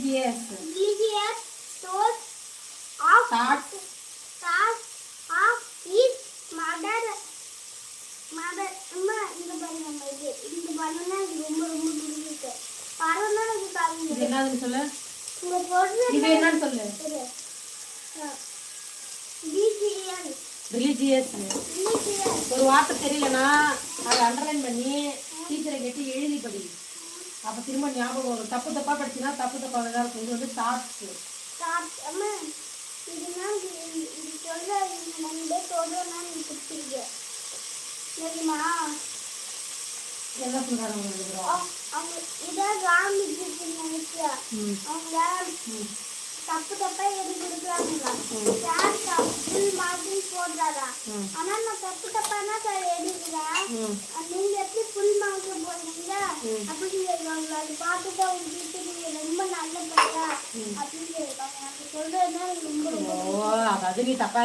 religious source of thoughts of his mother. அம்மா இந்த பாருங்க இந்த பாருங்க ரொம்ப ரொம்ப பிடிச்சிருக்கு. பாருங்க இது பாருங்க. இது என்னன்னு சொல்லு. உங்க போடுறது இது என்னன்னு சொல்லு. ரிலிஜியஸ். ஒரு வார்த்தை தெரியலனா அதை அண்டர்லைன் பண்ணி டீச்சரை கேட்டு எழுதி படி. அப்ப திரும்ப ஞாபகம் வரும். தப்பு தப்பா படிச்சினா தப்பு தப்பா தான் இருக்கும். இது வந்து தாட்ஸ். அம்மா இதுனா இது சொல்ற நம்ம சொல்றோம்னா நீ புரிஞ்சுக்க. சரிமா? என்ன சொல்றாங்க உங்களுக்கு? அவங்க இத ராமிஜிக்கு நினைச்சா அவங்க தப்பு தப்பா எழுதி கொடுக்குறாங்களா? யார் ஃபுல் மார்க்கிங் போடுறாரா? ஆனா நான் தப்பு தப்பானா சார் எழுதுறேன். நீங்க எப்படி ஃபுல் மார்க் போடுறீங்க அப்படின்னு சொல்லுவாங்க. அது பார்த்துட்டு உங்களுக்கு நீங்க ரொம்ப நல்ல பையன் அப்படின்னு சொல்லுவாங்க. சொல்றதுன்னா ரொம்ப ரொம்ப அதாவது நீ தப்பா